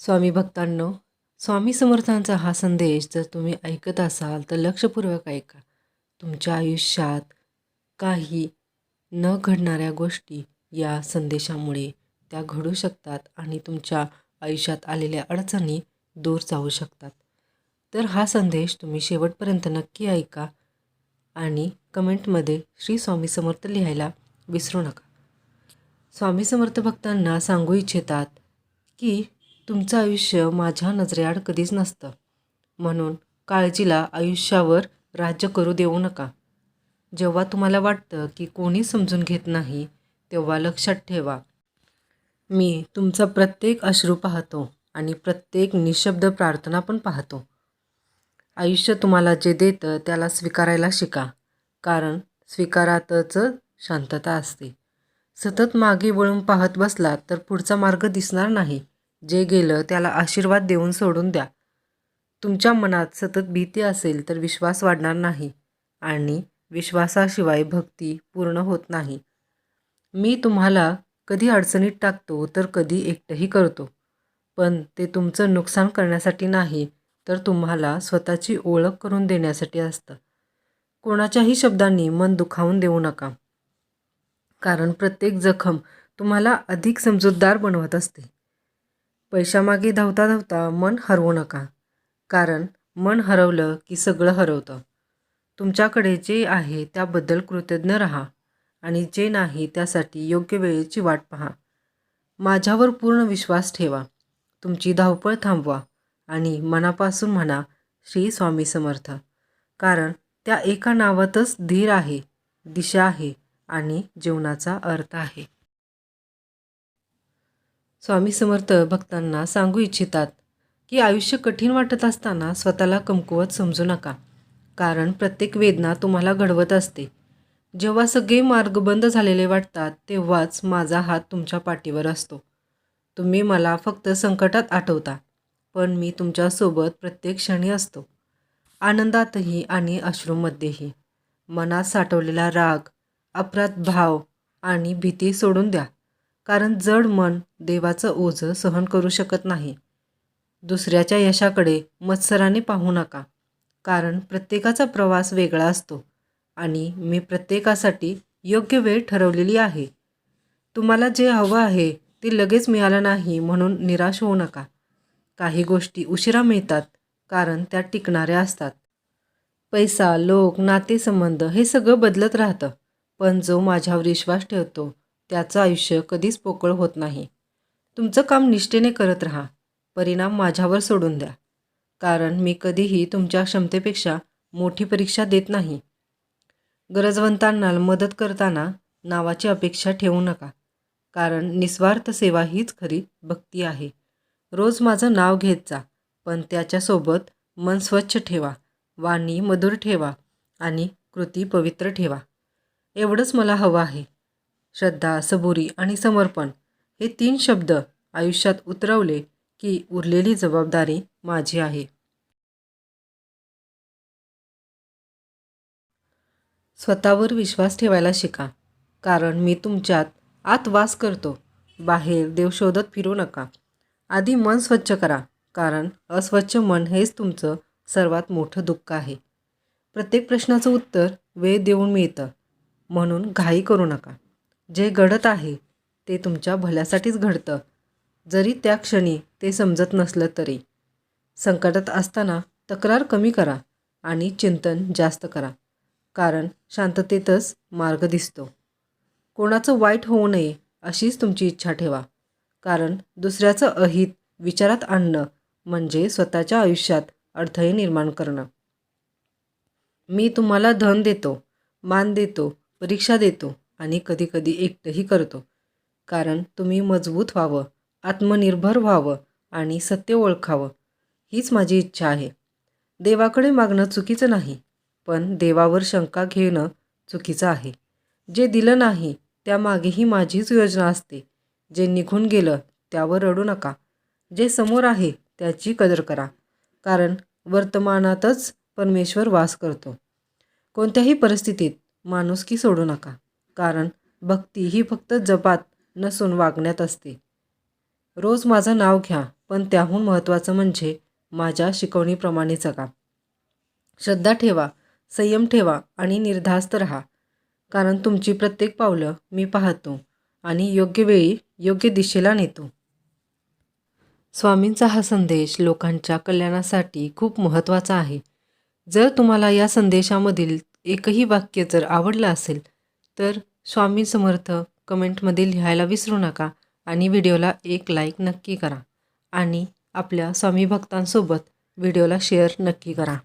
स्वामी भक्तांनो, स्वामी समर्थांचा हा संदेश जर तुम्ही ऐकत असाल तर लक्षपूर्वक ऐका. तुमच्या आयुष्यात काही न घडणाऱ्या गोष्टी या संदेशामुळे त्या घडू शकतात आणि तुमच्या आयुष्यात आलेल्या अडचणी दूर जाऊ शकतात. तर हा संदेश तुम्ही शेवटपर्यंत नक्की ऐका आणि कमेंटमध्ये श्री स्वामी समर्थ लिहायला विसरू नका. स्वामी समर्थ भक्तांना सांगू इच्छितात की तुमचं आयुष्य माझ्या नजरेआड कधीच नसतं, म्हणून काळजीला आयुष्यावर राज्य करू देऊ नका. जेव्हा तुम्हाला वाटतं की कोणी समजून घेत नाही, तेव्हा लक्षात ठेवा, मी तुमचा प्रत्येक अश्रू पाहतो आणि प्रत्येक निशब्द प्रार्थना पण पाहतो. आयुष्य तुम्हाला जे देतं त्याला स्वीकारायला शिका, कारण स्वीकारातच शांतता असते. सतत मागे वळून पाहत बसलात तर पुढचा मार्ग दिसणार नाही. जे गेलं त्याला आशीर्वाद देऊन सोडून द्या. तुमच्या मनात सतत भीती असेल तर विश्वास वाढणार नाही आणि विश्वासाशिवाय भक्ती पूर्ण होत नाही. मी तुम्हाला कधी अडचणीत टाकतो तर कधी एकटंही करतो, पण ते तुमचं नुकसान करण्यासाठी नाही, तर तुम्हाला स्वतःची ओळख करून देण्यासाठी असतं. कोणाच्याही शब्दांनी मन दुखावून देऊ नका, कारण प्रत्येक जखम तुम्हाला अधिक समजूतदार बनवत असते. पैशामागे धावता धावता मन हरवू नका, कारण मन हरवलं की सगळं हरवतं. तुमच्याकडे जे आहे त्याबद्दल कृतज्ञ राहा आणि जे नाही त्यासाठी योग्य वेळेची वाट पहा. माझ्यावर पूर्ण विश्वास ठेवा. तुमची धावपळ थांबवा आणि मनापासून म्हणा श्री स्वामी समर्थ, कारण त्या एका नावातच धीर आहे, दिशा आहे आणि जीवनाचा अर्थ आहे. स्वामी समर्थ भक्तांना सांगू इच्छितात की आयुष्य कठीण वाटत असताना स्वतःला कमकुवत समजू नका, कारण प्रत्येक वेदना तुम्हाला घडवत असते. जेव्हा सगळे मार्ग बंद झालेले वाटतात तेव्हाच माझा हात तुमच्या पाठीवर असतो. तुम्ही मला फक्त संकटात आठवता, पण मी तुमच्यासोबत प्रत्येक क्षणी असतो, आनंदातही आणि अश्रूमध्येही. मनात साठवलेला राग, अपराध भाव आणि भीती सोडून द्या, कारण जड मन देवाचं ओझं सहन करू शकत नाही. दुसऱ्याच्या यशाकडे मत्सराने पाहू नका, कारण प्रत्येकाचा प्रवास वेगळा असतो आणि मी प्रत्येकासाठी योग्य वेळ ठरवलेली आहे. तुम्हाला जे हवं आहे ते लगेच मिळालं नाही म्हणून निराश होऊ नका. काही गोष्टी उशिरा मिळतात, कारण त्या टिकणाऱ्या असतात. पैसा, लोक, नातेसंबंध हे सगळं बदलत राहतं, पण जो माझ्यावर विश्वास ठेवतो त्याचं आयुष्य कधीच पोकळ होत नाही. तुमचं काम निष्ठेने करत राहा. परिणाम माझ्यावर सोडून द्या, कारण मी कधीही तुमच्या क्षमतेपेक्षा मोठी परीक्षा देत नाही. गरजवंतांना मदत करताना नावाची अपेक्षा ठेवू नका, कारण निस्वार्थ सेवा हीच खरी भक्ती आहे. रोज माझं नाव घेत जा, पण त्याच्यासोबत मन स्वच्छ ठेवा, वाणी मधुर ठेवा आणि कृती पवित्र ठेवा. एवढंच मला हवं आहे. श्रद्धा, सबुरी आणि समर्पण हे 3 शब्द आयुष्यात उतरवले की उरलेली जबाबदारी माझी आहे. स्वतःवर विश्वास ठेवायला शिका, कारण मी तुमच्यात आत वास करतो. बाहेर देव शोधत फिरू नका. आधी मन स्वच्छ करा, कारण अस्वच्छ मन हेच तुमचं सर्वात मोठं दुःख आहे. प्रत्येक प्रश्नाचं उत्तर वेळ देऊन मिळतं, म्हणून घाई करू नका. जे घडत आहे ते तुमच्या भल्यासाठीच घडतं, जरी त्या क्षणी ते समजत नसलं तरी. संकटात असताना तक्रार कमी करा आणि चिंतन जास्त करा, कारण शांततेतच मार्ग दिसतो. कोणाचं वाईट होऊ नये अशीच तुमची इच्छा ठेवा, कारण दुसऱ्याचं अहित विचारात आणणं म्हणजे स्वतःच्या आयुष्यात अडथळे निर्माण करणं. मी तुम्हाला धन देतो, मान देतो, परीक्षा देतो आणि कधीकधी एकटंही करतो, कारण तुम्ही मजबूत व्हावं, आत्मनिर्भर व्हावं आणि सत्य ओळखावं, हीच माझी इच्छा आहे. देवाकडे मागणं चुकीचं नाही, पण देवावर शंका घेणं चुकीचं आहे. जे दिलं नाही त्यामागेही माझीच योजना असते. जे निघून गेलं त्यावर रडू नका. जे समोर आहे त्याची कदर करा, कारण वर्तमानातच परमेश्वर वास करतो. कोणत्याही परिस्थितीत माणुसकी सोडू नका, कारण भक्ती ही फक्त जपात नसून वागण्यात असते. रोज माझं नाव घ्या, पण त्याहून महत्त्वाचं म्हणजे माझ्या शिकवणीप्रमाणे जगा. श्रद्धा ठेवा, संयम ठेवा आणि निर्धास्त राहा. कारण तुमची प्रत्येक पावलं मी पाहतो आणि योग्य वेळी योग्य दिशेला नेतो. स्वामींचा हा संदेश लोकांच्या कल्याणासाठी खूप महत्त्वाचा आहे. जर तुम्हाला या संदेशामधील एकही वाक्य जर आवडलं असेल तर स्वामी समर्थ कमेंटमध्ये लिहायला विसरू नका आणि व्हिडिओला एक लाईक नक्की करा आणि आपल्या स्वामी भक्तांसोबत व्हिडिओला शेअर नक्की करा.